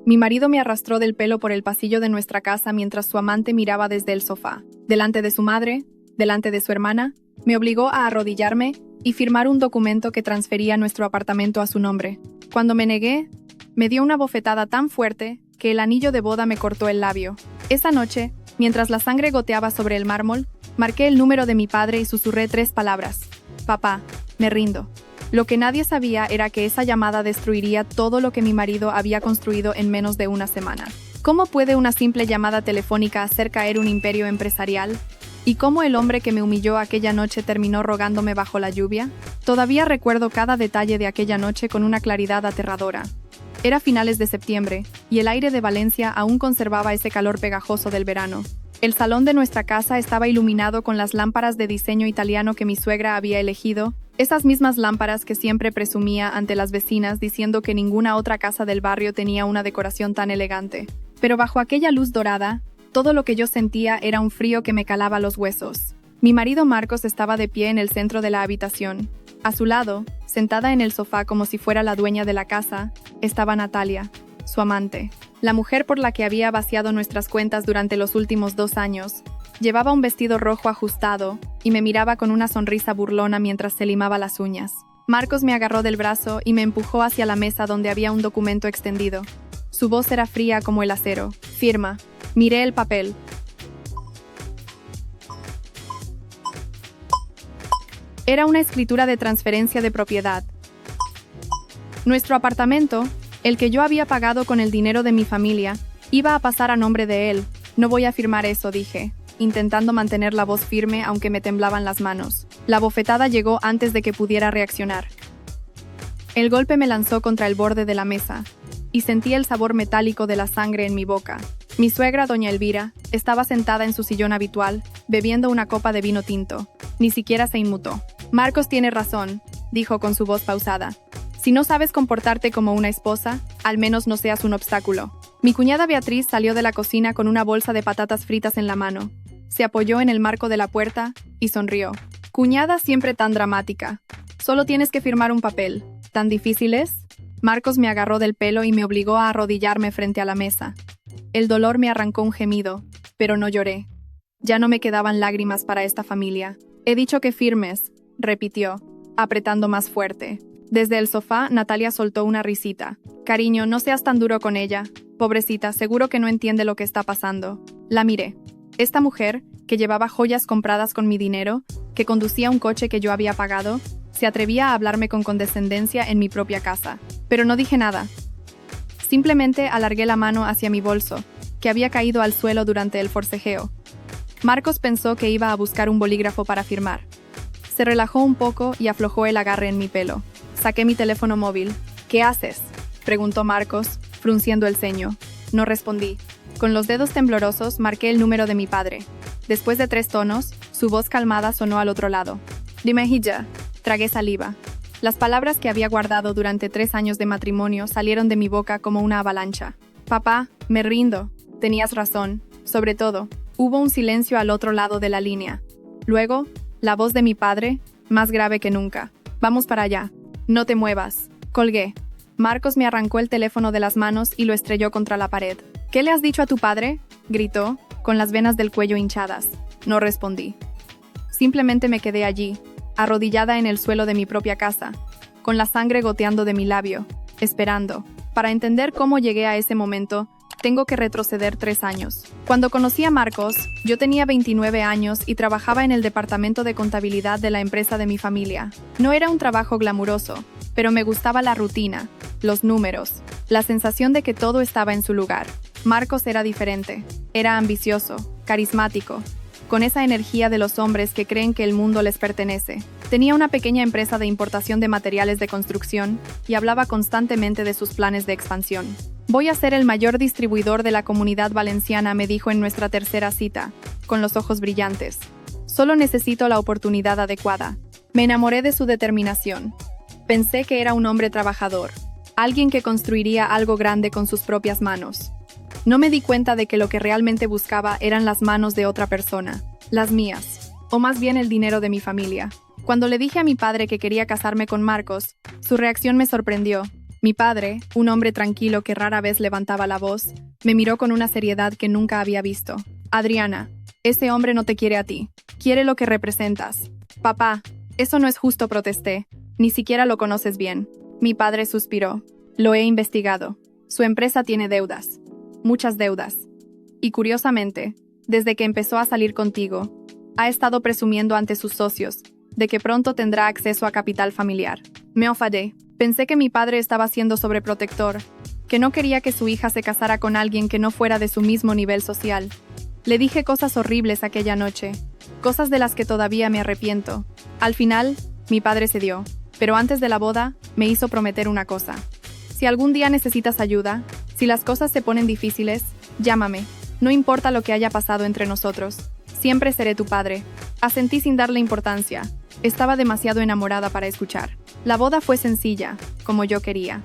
Mi marido me arrastró del pelo por el pasillo de nuestra casa mientras su amante miraba desde el sofá. Delante de su madre, delante de su hermana, me obligó a arrodillarme y firmar un documento que transfería nuestro apartamento a su nombre. Cuando me negué, me dio una bofetada tan fuerte que el anillo de boda me cortó el labio. Esa noche, mientras la sangre goteaba sobre el mármol, marqué el número de mi padre y susurré 3 palabras. Papá, me rindo. Lo que nadie sabía era que esa llamada destruiría todo lo que mi marido había construido en menos de una semana. ¿Cómo puede una simple llamada telefónica hacer caer un imperio empresarial? ¿Y cómo el hombre que me humilló aquella noche terminó rogándome bajo la lluvia? Todavía recuerdo cada detalle de aquella noche con una claridad aterradora. Era finales de septiembre, y el aire de Valencia aún conservaba ese calor pegajoso del verano. El salón de nuestra casa estaba iluminado con las lámparas de diseño italiano que mi suegra había elegido, esas mismas lámparas que siempre presumía ante las vecinas diciendo que ninguna otra casa del barrio tenía una decoración tan elegante. Pero bajo aquella luz dorada, todo lo que yo sentía era un frío que me calaba los huesos. Mi marido Marcos estaba de pie en el centro de la habitación. A su lado, sentada en el sofá como si fuera la dueña de la casa, estaba Natalia, su amante. La mujer por la que había vaciado nuestras cuentas durante los últimos 2 años. Llevaba un vestido rojo ajustado y me miraba con una sonrisa burlona mientras se limaba las uñas. Marcos me agarró del brazo y me empujó hacia la mesa donde había un documento extendido. Su voz era fría como el acero. Firma. Miré el papel. Era una escritura de transferencia de propiedad. Nuestro apartamento, el que yo había pagado con el dinero de mi familia, iba a pasar a nombre de él. No voy a firmar eso, dije, intentando mantener la voz firme aunque me temblaban las manos. La bofetada llegó antes de que pudiera reaccionar. El golpe me lanzó contra el borde de la mesa, y sentí el sabor metálico de la sangre en mi boca. Mi suegra, doña Elvira, estaba sentada en su sillón habitual, bebiendo una copa de vino tinto. Ni siquiera se inmutó. Marcos tiene razón, dijo con su voz pausada. Si no sabes comportarte como una esposa, al menos no seas un obstáculo. Mi cuñada Beatriz salió de la cocina con una bolsa de patatas fritas en la mano. Se apoyó en el marco de la puerta y sonrió. Cuñada siempre tan dramática. Solo tienes que firmar un papel. ¿Tan difícil es? Marcos me agarró del pelo y me obligó a arrodillarme frente a la mesa. El dolor me arrancó un gemido, pero no lloré. Ya no me quedaban lágrimas para esta familia. He dicho que firmes, repitió, apretando más fuerte. Desde el sofá, Natalia soltó una risita. Cariño, no seas tan duro con ella. Pobrecita, seguro que no entiende lo que está pasando. La miré. Esta mujer, que llevaba joyas compradas con mi dinero, que conducía un coche que yo había pagado, se atrevía a hablarme con condescendencia en mi propia casa. Pero no dije nada. Simplemente alargué la mano hacia mi bolso, que había caído al suelo durante el forcejeo. Marcos pensó que iba a buscar un bolígrafo para firmar. Se relajó un poco y aflojó el agarre en mi pelo. Saqué mi teléfono móvil. ¿Qué haces?, preguntó Marcos, frunciendo el ceño. No respondí. Con los dedos temblorosos marqué el número de mi padre. Después de 3 tonos, su voz calmada sonó al otro lado. Dime, hija. Tragué saliva. Las palabras que había guardado durante 3 años de matrimonio salieron de mi boca como una avalancha. Papá, me rindo. Tenías razón. Sobre todo, hubo un silencio al otro lado de la línea. Luego, la voz de mi padre, más grave que nunca. Vamos para allá. No te muevas. Colgué. Marcos me arrancó el teléfono de las manos y lo estrelló contra la pared. ¿Qué le has dicho a tu padre?, gritó, con las venas del cuello hinchadas. No respondí. Simplemente me quedé allí, arrodillada en el suelo de mi propia casa, con la sangre goteando de mi labio, esperando. Para entender cómo llegué a ese momento, tengo que retroceder 3 años. Cuando conocí a Marcos, yo tenía 29 años y trabajaba en el departamento de contabilidad de la empresa de mi familia. No era un trabajo glamuroso, pero me gustaba la rutina, los números, la sensación de que todo estaba en su lugar. Marcos era diferente. Era ambicioso, carismático, con esa energía de los hombres que creen que el mundo les pertenece. Tenía una pequeña empresa de importación de materiales de construcción y hablaba constantemente de sus planes de expansión. Voy a ser el mayor distribuidor de la Comunidad Valenciana, me dijo en nuestra tercera cita, con los ojos brillantes. Solo necesito la oportunidad adecuada. Me enamoré de su determinación. Pensé que era un hombre trabajador, alguien que construiría algo grande con sus propias manos. No me di cuenta de que lo que realmente buscaba eran las manos de otra persona, las mías, o más bien el dinero de mi familia. Cuando le dije a mi padre que quería casarme con Marcos, su reacción me sorprendió. Mi padre, un hombre tranquilo que rara vez levantaba la voz, me miró con una seriedad que nunca había visto. Adriana, ese hombre no te quiere a ti. Quiere lo que representas. Papá, eso no es justo, protesté. Ni siquiera lo conoces bien. Mi padre suspiró. Lo he investigado. Su empresa tiene deudas. Muchas deudas. Y curiosamente, desde que empezó a salir contigo, ha estado presumiendo ante sus socios de que pronto tendrá acceso a capital familiar. Me enfadé. Pensé que mi padre estaba siendo sobreprotector, que no quería que su hija se casara con alguien que no fuera de su mismo nivel social. Le dije cosas horribles aquella noche, cosas de las que todavía me arrepiento. Al final, mi padre cedió, pero antes de la boda, me hizo prometer una cosa. Si algún día necesitas ayuda, si las cosas se ponen difíciles, llámame. No importa lo que haya pasado entre nosotros. Siempre seré tu padre. Asentí sin darle importancia. Estaba demasiado enamorada para escuchar. La boda fue sencilla, como yo quería.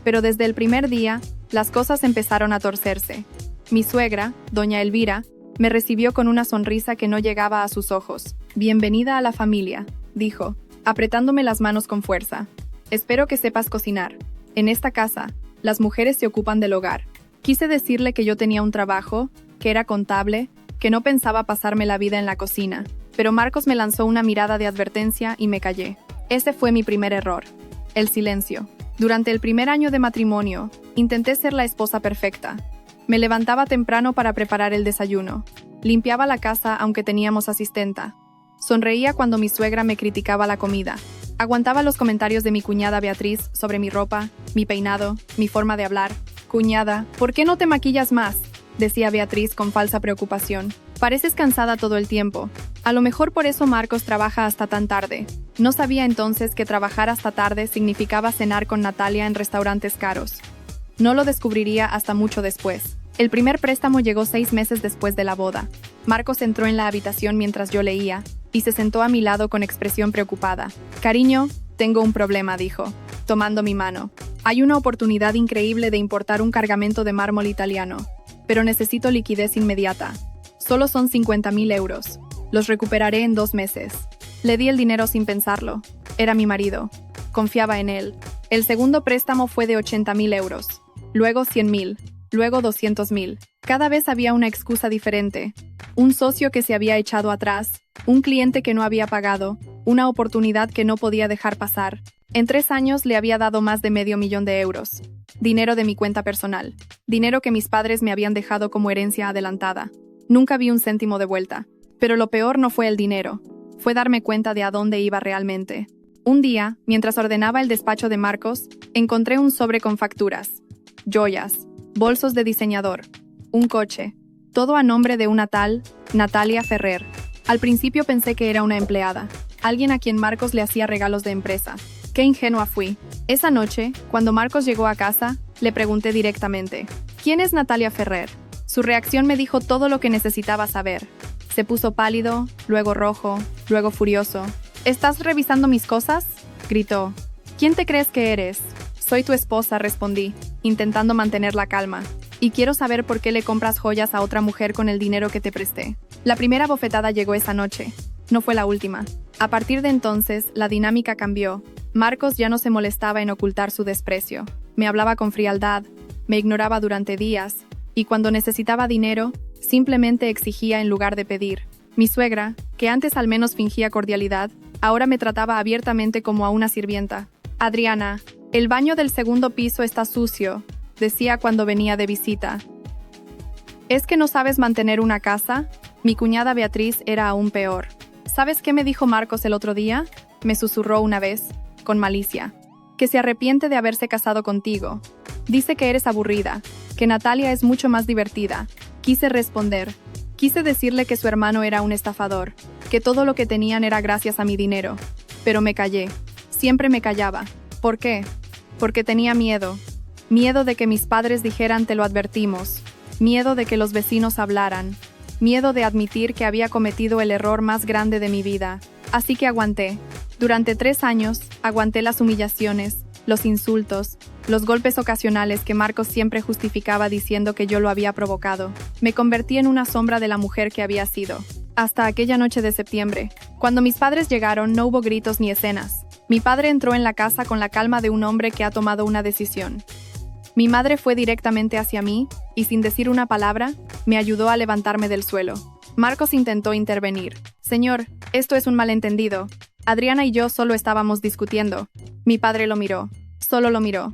Pero desde el primer día, las cosas empezaron a torcerse. Mi suegra, doña Elvira, me recibió con una sonrisa que no llegaba a sus ojos. Bienvenida a la familia, dijo, apretándome las manos con fuerza. Espero que sepas cocinar. En esta casa, las mujeres se ocupan del hogar. Quise decirle que yo tenía un trabajo, que era contable, que no pensaba pasarme la vida en la cocina. Pero Marcos me lanzó una mirada de advertencia y me callé. Ese fue mi primer error. El silencio. Durante el primer año de matrimonio, intenté ser la esposa perfecta. Me levantaba temprano para preparar el desayuno. Limpiaba la casa aunque teníamos asistenta. Sonreía cuando mi suegra me criticaba la comida. Aguantaba los comentarios de mi cuñada Beatriz sobre mi ropa, mi peinado, mi forma de hablar. Cuñada, ¿por qué no te maquillas más?, decía Beatriz con falsa preocupación. Pareces cansada todo el tiempo. A lo mejor por eso Marcos trabaja hasta tan tarde. No sabía entonces que trabajar hasta tarde significaba cenar con Natalia en restaurantes caros. No lo descubriría hasta mucho después. El primer préstamo llegó 6 meses después de la boda. Marcos entró en la habitación mientras yo leía y se sentó a mi lado con expresión preocupada. Cariño, tengo un problema, dijo, tomando mi mano. Hay una oportunidad increíble de importar un cargamento de mármol italiano, pero necesito liquidez inmediata. Solo son 50.000 euros. Los recuperaré en 2 meses. Le di el dinero sin pensarlo. Era mi marido. Confiaba en él. El segundo préstamo fue de 80.000 euros. Luego 100.000. Luego 200.000. Cada vez había una excusa diferente. Un socio que se había echado atrás. Un cliente que no había pagado. Una oportunidad que no podía dejar pasar. En 3 años le había dado más de $500.000 euros. Dinero de mi cuenta personal. Dinero que mis padres me habían dejado como herencia adelantada. Nunca vi un céntimo de vuelta. Pero lo peor no fue el dinero. Fue darme cuenta de a dónde iba realmente. Un día, mientras ordenaba el despacho de Marcos, encontré un sobre con facturas, joyas, bolsos de diseñador, un coche, todo a nombre de una tal Natalia Ferrer. Al principio pensé que era una empleada, alguien a quien Marcos le hacía regalos de empresa. Qué ingenua fui. Esa noche, cuando Marcos llegó a casa, le pregunté directamente, ¿quién es Natalia Ferrer? Su reacción me dijo todo lo que necesitaba saber. Se puso pálido, luego rojo, luego furioso. ¿Estás revisando mis cosas?, gritó. ¿Quién te crees que eres? Soy tu esposa, respondí, intentando mantener la calma. Y quiero saber por qué le compras joyas a otra mujer con el dinero que te presté. La primera bofetada llegó esa noche. No fue la última. A partir de entonces, la dinámica cambió. Marcos ya no se molestaba en ocultar su desprecio. Me hablaba con frialdad, me ignoraba durante días, y cuando necesitaba dinero, simplemente exigía en lugar de pedir. Mi suegra, que antes al menos fingía cordialidad, ahora me trataba abiertamente como a una sirvienta. Adriana, el baño del segundo piso está sucio, decía cuando venía de visita. ¿Es que no sabes mantener una casa? Mi cuñada Beatriz era aún peor. ¿Sabes qué me dijo Marcos el otro día?, me susurró una vez, con malicia. Que se arrepiente de haberse casado contigo. Dice que eres aburrida, que Natalia es mucho más divertida. Quise responder. Quise decirle que su hermano era un estafador, que todo lo que tenían era gracias a mi dinero. Pero me callé. Siempre me callaba. ¿Por qué? Porque tenía miedo. Miedo de que mis padres dijeran te lo advertimos. Miedo de que los vecinos hablaran. Miedo de admitir que había cometido el error más grande de mi vida. Así que aguanté. Durante 3 años, aguanté las humillaciones, los insultos, los golpes ocasionales que Marcos siempre justificaba diciendo que yo lo había provocado. Me convertí en una sombra de la mujer que había sido. Hasta aquella noche de septiembre. Cuando mis padres llegaron no hubo gritos ni escenas. Mi padre entró en la casa con la calma de un hombre que ha tomado una decisión. Mi madre fue directamente hacia mí y, sin decir una palabra, me ayudó a levantarme del suelo. Marcos intentó intervenir. Señor, esto es un malentendido. Adriana y yo solo estábamos discutiendo. Mi padre lo miró. Solo lo miró.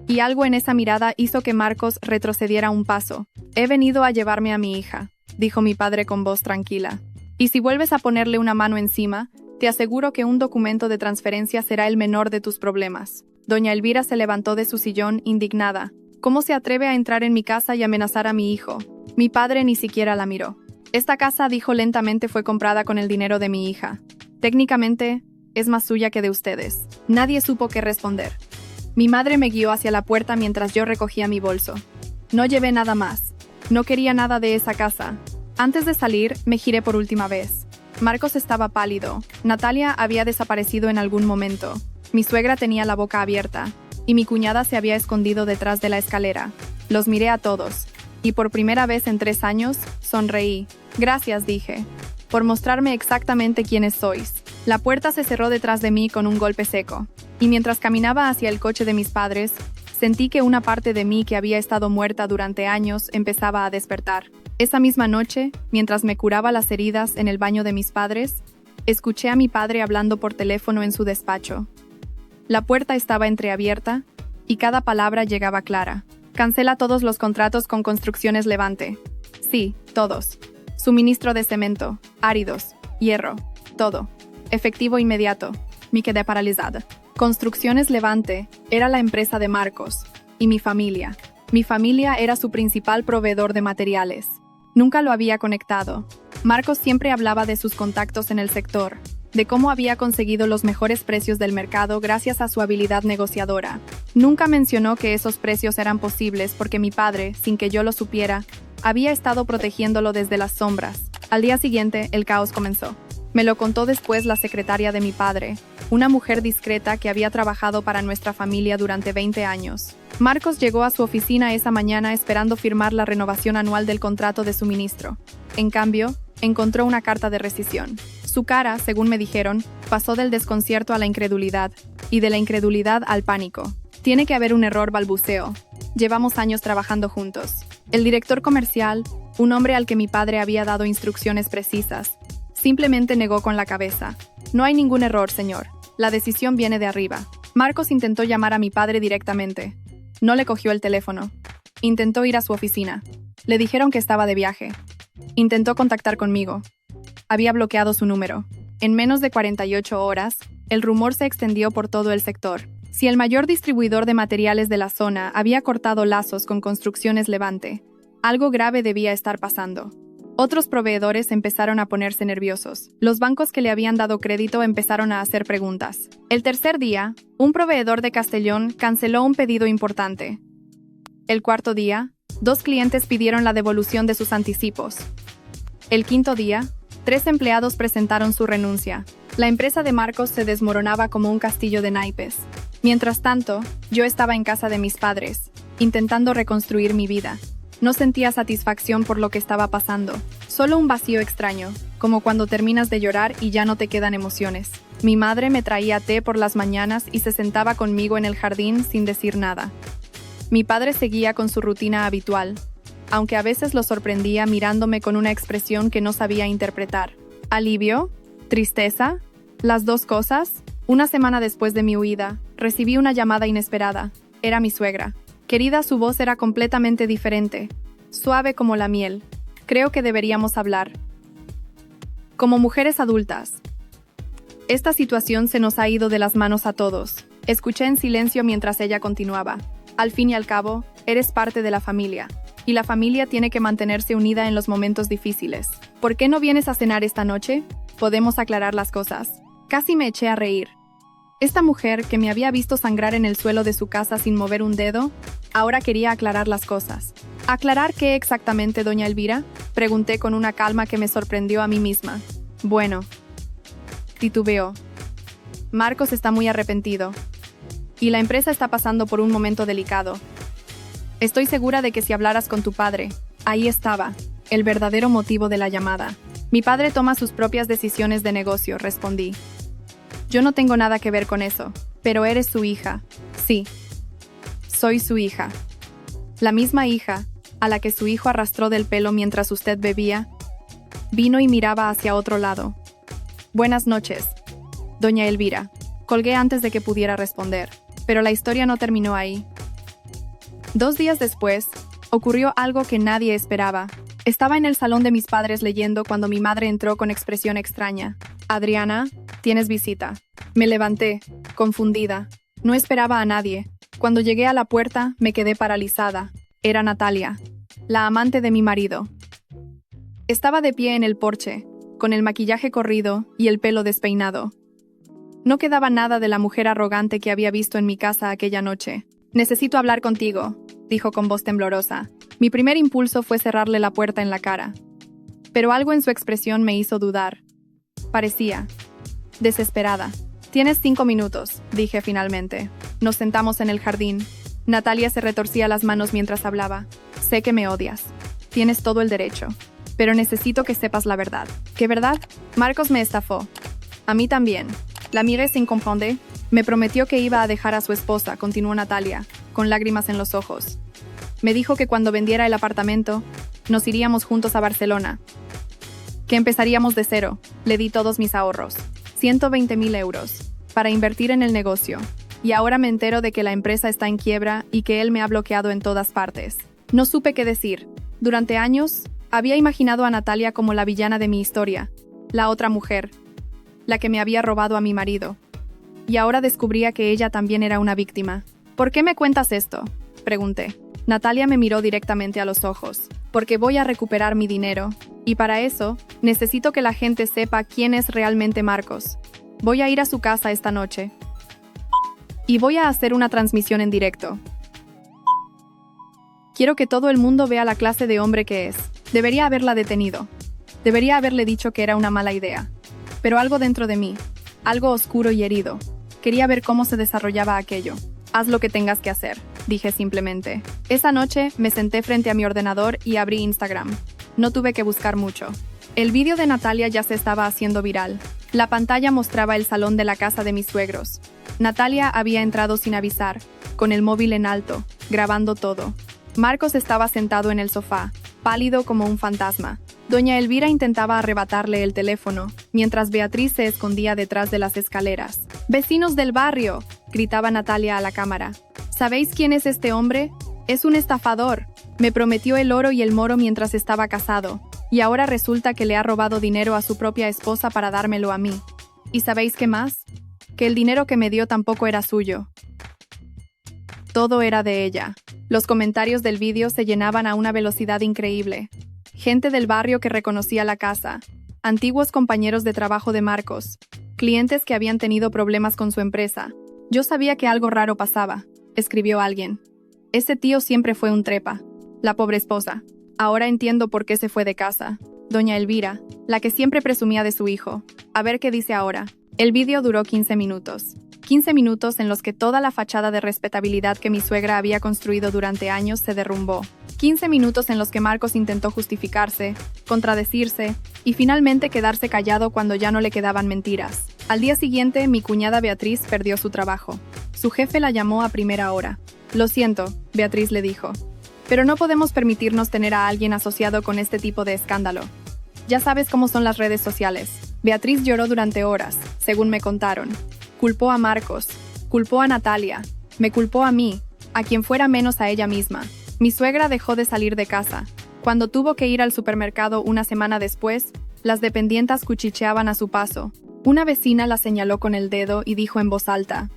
Y algo en esa mirada hizo que Marcos retrocediera un paso. He venido a llevarme a mi hija, dijo mi padre con voz tranquila. Y si vuelves a ponerle una mano encima, te aseguro que un documento de transferencia será el menor de tus problemas. Doña Elvira se levantó de su sillón, indignada. ¿Cómo se atreve a entrar en mi casa y amenazar a mi hijo? Mi padre ni siquiera la miró. Esta casa, dijo lentamente, fue comprada con el dinero de mi hija. Técnicamente, es más suya que de ustedes. Nadie supo qué responder. Mi madre me guió hacia la puerta mientras yo recogía mi bolso. No llevé nada más. No quería nada de esa casa. Antes de salir, me giré por última vez. Marcos estaba pálido. Natalia había desaparecido en algún momento. Mi suegra tenía la boca abierta, y mi cuñada se había escondido detrás de la escalera. Los miré a todos, y por primera vez en 3 años, sonreí. Gracias, dije, por mostrarme exactamente quiénes sois. La puerta se cerró detrás de mí con un golpe seco, y mientras caminaba hacia el coche de mis padres, sentí que una parte de mí que había estado muerta durante años empezaba a despertar. Esa misma noche, mientras me curaba las heridas en el baño de mis padres, escuché a mi padre hablando por teléfono en su despacho. La puerta estaba entreabierta y cada palabra llegaba clara. Cancela todos los contratos con Construcciones Levante. Sí, todos. Suministro de cemento, áridos, hierro, todo. Efectivo inmediato. Me quedé paralizada. Construcciones Levante era la empresa de Marcos y mi familia. Mi familia era su principal proveedor de materiales. Nunca lo había conectado. Marcos siempre hablaba de sus contactos en el sector, de cómo había conseguido los mejores precios del mercado gracias a su habilidad negociadora. Nunca mencionó que esos precios eran posibles porque mi padre, sin que yo lo supiera, había estado protegiéndolo desde las sombras. Al día siguiente, el caos comenzó. Me lo contó después la secretaria de mi padre, una mujer discreta que había trabajado para nuestra familia durante 20 años. Marcos llegó a su oficina esa mañana esperando firmar la renovación anual del contrato de suministro. En cambio, encontró una carta de rescisión. Su cara, según me dijeron, pasó del desconcierto a la incredulidad, y de la incredulidad al pánico. Tiene que haber un error, balbuceó. Llevamos años trabajando juntos. El director comercial, un hombre al que mi padre había dado instrucciones precisas, simplemente negó con la cabeza. No hay ningún error, señor. La decisión viene de arriba. Marcos intentó llamar a mi padre directamente. No le cogió el teléfono. Intentó ir a su oficina. Le dijeron que estaba de viaje. Intentó contactar conmigo. Había bloqueado su número. En menos de 48 horas, el rumor se extendió por todo el sector. Si el mayor distribuidor de materiales de la zona había cortado lazos con Construcciones Levante, algo grave debía estar pasando. Otros proveedores empezaron a ponerse nerviosos. Los bancos que le habían dado crédito empezaron a hacer preguntas. El tercer día, un proveedor de Castellón canceló un pedido importante. El cuarto día, 2 clientes pidieron la devolución de sus anticipos. El quinto día, 3 empleados presentaron su renuncia. La empresa de Marcos se desmoronaba como un castillo de naipes. Mientras tanto, yo estaba en casa de mis padres, intentando reconstruir mi vida. No sentía satisfacción por lo que estaba pasando, solo un vacío extraño, como cuando terminas de llorar y ya no te quedan emociones. Mi madre me traía té por las mañanas y se sentaba conmigo en el jardín sin decir nada. Mi padre seguía con su rutina habitual, aunque a veces lo sorprendía mirándome con una expresión que no sabía interpretar. ¿Alivio? ¿Tristeza? ¿Las dos cosas? Una semana después de mi huida, recibí una llamada inesperada. Era mi suegra. Querida, su voz era completamente diferente, suave como la miel. Creo que deberíamos hablar. Como mujeres adultas. Esta situación se nos ha ido de las manos a todos. Escuché en silencio mientras ella continuaba. Al fin y al cabo, eres parte de la familia, y la familia tiene que mantenerse unida en los momentos difíciles. ¿Por qué no vienes a cenar esta noche? Podemos aclarar las cosas. Casi me eché a reír. Esta mujer, que me había visto sangrar en el suelo de su casa sin mover un dedo, ahora quería aclarar las cosas. ¿Aclarar qué exactamente, doña Elvira? Pregunté con una calma que me sorprendió a mí misma. Bueno, titubeó. Marcos está muy arrepentido. Y la empresa está pasando por un momento delicado. Estoy segura de que si hablaras con tu padre, ahí estaba, el verdadero motivo de la llamada. Mi padre toma sus propias decisiones de negocio, respondí. Yo no tengo nada que ver con eso, pero eres su hija. Sí, soy su hija. La misma hija a la que su hijo arrastró del pelo mientras usted bebía. Vino y miraba hacia otro lado. Buenas noches, doña Elvira. Colgué antes de que pudiera responder, pero la historia no terminó ahí. 2 días después, ocurrió algo que nadie esperaba. Estaba en el salón de mis padres leyendo cuando mi madre entró con expresión extraña. Adriana, tienes visita. Me levanté, confundida. No esperaba a nadie. Cuando llegué a la puerta, me quedé paralizada. Era Natalia, la amante de mi marido. Estaba de pie en el porche, con el maquillaje corrido y el pelo despeinado. No quedaba nada de la mujer arrogante que había visto en mi casa aquella noche. Necesito hablar contigo, dijo con voz temblorosa. Mi primer impulso fue cerrarle la puerta en la cara. Pero algo en su expresión me hizo dudar. Parecía desesperada. Tienes 5 minutos, dije finalmente. Nos sentamos en el jardín. Natalia se retorcía las manos mientras hablaba. Sé que me odias. Tienes todo el derecho. Pero necesito que sepas la verdad. ¿Qué verdad? Marcos me estafó. A mí también. La miré sin comprender. Me prometió que iba a dejar a su esposa, continuó Natalia, con lágrimas en los ojos. Me dijo que cuando vendiera el apartamento, nos iríamos juntos a Barcelona. Que empezaríamos de cero. Le di todos mis ahorros. 120.000 euros. Para invertir en el negocio. Y ahora me entero de que la empresa está en quiebra y que él me ha bloqueado en todas partes. No supe qué decir. Durante años, había imaginado a Natalia como la villana de mi historia, la otra mujer, la que me había robado a mi marido. Y ahora descubría que ella también era una víctima. ¿Por qué me cuentas esto?, pregunté. Natalia me miró directamente a los ojos. Porque voy a recuperar mi dinero. Y para eso, necesito que la gente sepa quién es realmente Marcos. Voy a ir a su casa esta noche. Y voy a hacer una transmisión en directo. Quiero que todo el mundo vea la clase de hombre que es. Debería haberla detenido. Debería haberle dicho que era una mala idea. Pero algo dentro de mí, algo oscuro y herido, quería ver cómo se desarrollaba aquello. Haz lo que tengas que hacer, dije simplemente. Esa noche me senté frente a mi ordenador y abrí Instagram. No tuve que buscar mucho. El vídeo de Natalia ya se estaba haciendo viral. La pantalla mostraba el salón de la casa de mis suegros. Natalia había entrado sin avisar, con el móvil en alto, grabando todo. Marcos estaba sentado en el sofá, pálido como un fantasma. Doña Elvira intentaba arrebatarle el teléfono, mientras Beatriz se escondía detrás de las escaleras. «¡Vecinos del barrio!», gritaba Natalia a la cámara. «¿Sabéis quién es este hombre? Es un estafador. Me prometió el oro y el moro mientras estaba casado, y ahora resulta que le ha robado dinero a su propia esposa para dármelo a mí. ¿Y sabéis qué más? Que el dinero que me dio tampoco era suyo. Todo era de ella». Los comentarios del vídeo se llenaban a una velocidad increíble. Gente del barrio que reconocía la casa, antiguos compañeros de trabajo de Marcos, clientes que habían tenido problemas con su empresa. «Yo sabía que algo raro pasaba», escribió alguien. «Ese tío siempre fue un trepa. La pobre esposa. Ahora entiendo por qué se fue de casa. Doña Elvira, la que siempre presumía de su hijo. A ver qué dice ahora». El vídeo duró 15 minutos. 15 minutos en los que toda la fachada de respetabilidad que mi suegra había construido durante años se derrumbó. 15 minutos en los que Marcos intentó justificarse, contradecirse y finalmente quedarse callado cuando ya no le quedaban mentiras. Al día siguiente, mi cuñada Beatriz perdió su trabajo. Su jefe la llamó a primera hora. «Lo siento», Beatriz le dijo, «pero no podemos permitirnos tener a alguien asociado con este tipo de escándalo. Ya sabes cómo son las redes sociales». Beatriz lloró durante horas, según me contaron. Culpó a Marcos, culpó a Natalia, me culpó a mí, a quien fuera menos a ella misma. Mi suegra dejó de salir de casa. Cuando tuvo que ir al supermercado una semana después, las dependientas cuchicheaban a su paso. Una vecina la señaló con el dedo y dijo en voz alta: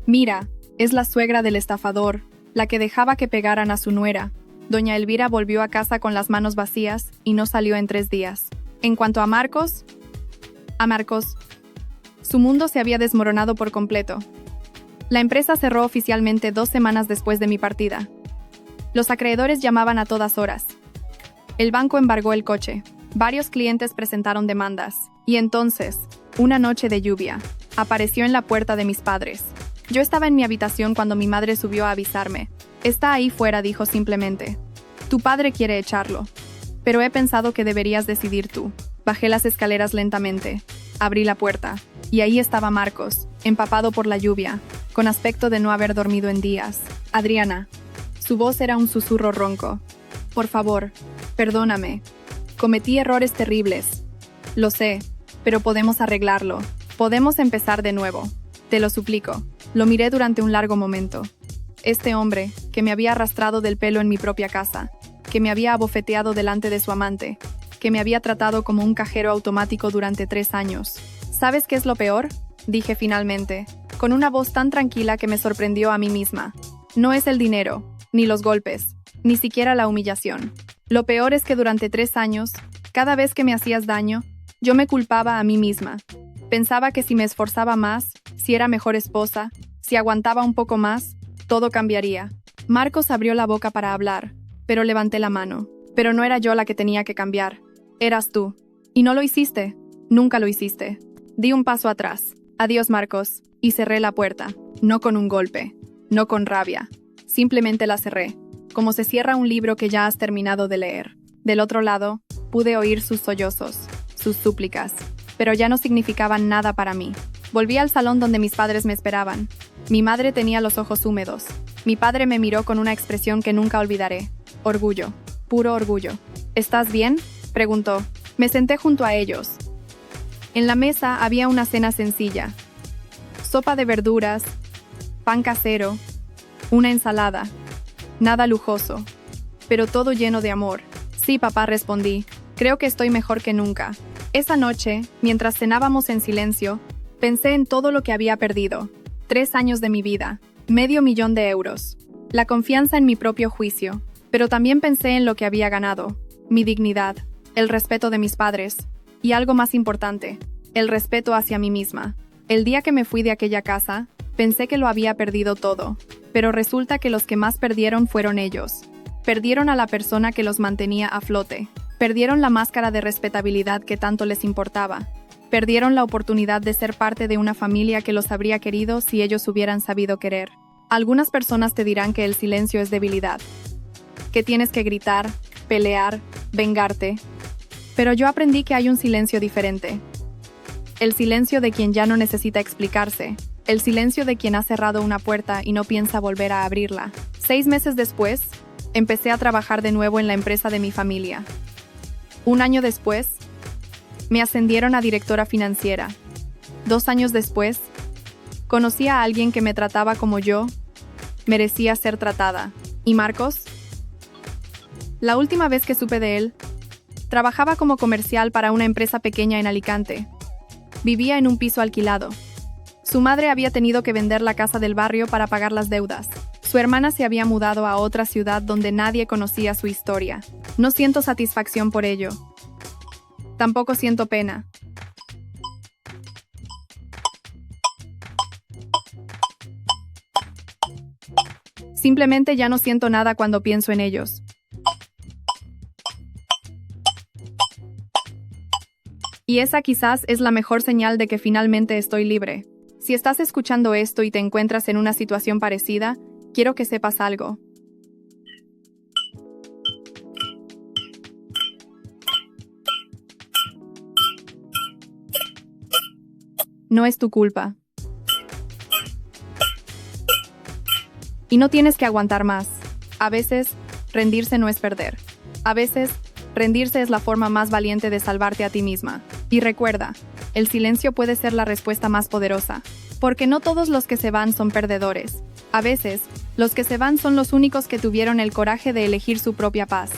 «Mira, es la suegra del estafador, la que dejaba que pegaran a su nuera». Doña Elvira volvió a casa con las manos vacías y no salió en 3 días. En cuanto a Marcos, su mundo se había desmoronado por completo. La empresa cerró oficialmente 2 semanas después de mi partida. Los acreedores llamaban a todas horas. El banco embargó el coche. Varios clientes presentaron demandas. Y entonces, una noche de lluvia, apareció en la puerta de mis padres. Yo estaba en mi habitación cuando mi madre subió a avisarme. «Está ahí fuera», dijo simplemente. «Tu padre quiere echarlo. Pero he pensado que deberías decidir tú». Bajé las escaleras lentamente. Abrí la puerta. Y ahí estaba Marcos, empapado por la lluvia, con aspecto de no haber dormido en días. Adriana. Su voz era un susurro ronco. Por favor, perdóname. Cometí errores terribles. Lo sé, pero podemos arreglarlo. Podemos empezar de nuevo. Te lo suplico. Lo miré durante un largo momento. Este hombre, que me había arrastrado del pelo en mi propia casa, que me había abofeteado delante de su amante, que me había tratado como un cajero automático durante 3 años. ¿Sabes qué es lo peor?, dije finalmente, con una voz tan tranquila que me sorprendió a mí misma. No es el dinero, ni los golpes, ni siquiera la humillación. Lo peor es que durante 3 años, cada vez que me hacías daño, yo me culpaba a mí misma. Pensaba que si me esforzaba más, si era mejor esposa, si aguantaba un poco más, todo cambiaría. Marcos abrió la boca para hablar, pero levanté la mano. Pero no era yo la que tenía que cambiar. Eras tú. Y no lo hiciste. Nunca lo hiciste. Di un paso atrás. Adiós, Marcos. Y cerré la puerta. No con un golpe. No con rabia. Simplemente la cerré. Como se cierra un libro que ya has terminado de leer. Del otro lado, pude oír sus sollozos, sus súplicas. Pero ya no significaban nada para mí. Volví al salón donde mis padres me esperaban. Mi madre tenía los ojos húmedos. Mi padre me miró con una expresión que nunca olvidaré. Orgullo. Puro orgullo. ¿Estás bien?, preguntó. Me senté junto a ellos. En la mesa había una cena sencilla. Sopa de verduras, pan casero, una ensalada. Nada lujoso, pero todo lleno de amor. Sí, papá, respondí. Creo que estoy mejor que nunca. Esa noche, mientras cenábamos en silencio, pensé en todo lo que había perdido. 3 años de mi vida, $500,000 de euros. La confianza en mi propio juicio. Pero también pensé en lo que había ganado. Mi dignidad, el respeto de mis padres. Y algo más importante, el respeto hacia mí misma. El día que me fui de aquella casa, pensé que lo había perdido todo. Pero resulta que los que más perdieron fueron ellos. Perdieron a la persona que los mantenía a flote. Perdieron la máscara de respetabilidad que tanto les importaba. Perdieron la oportunidad de ser parte de una familia que los habría querido si ellos hubieran sabido querer. Algunas personas te dirán que el silencio es debilidad, que tienes que gritar, pelear, vengarte. Pero yo aprendí que hay un silencio diferente. El silencio de quien ya no necesita explicarse. El silencio de quien ha cerrado una puerta y no piensa volver a abrirla. 6 meses después, empecé a trabajar de nuevo en la empresa de mi familia. 1 año después, me ascendieron a directora financiera. 2 años después, conocí a alguien que me trataba como yo merecía ser tratada. ¿Y Marcos? La última vez que supe de él, trabajaba como comercial para una empresa pequeña en Alicante. Vivía en un piso alquilado. Su madre había tenido que vender la casa del barrio para pagar las deudas. Su hermana se había mudado a otra ciudad donde nadie conocía su historia. No siento satisfacción por ello. Tampoco siento pena. Simplemente ya no siento nada cuando pienso en ellos. Y esa quizás es la mejor señal de que finalmente estoy libre. Si estás escuchando esto y te encuentras en una situación parecida, quiero que sepas algo. No es tu culpa. Y no tienes que aguantar más. A veces, rendirse no es perder. A veces, rendirse es la forma más valiente de salvarte a ti misma. Y recuerda, el silencio puede ser la respuesta más poderosa. Porque no todos los que se van son perdedores. A veces, los que se van son los únicos que tuvieron el coraje de elegir su propia paz.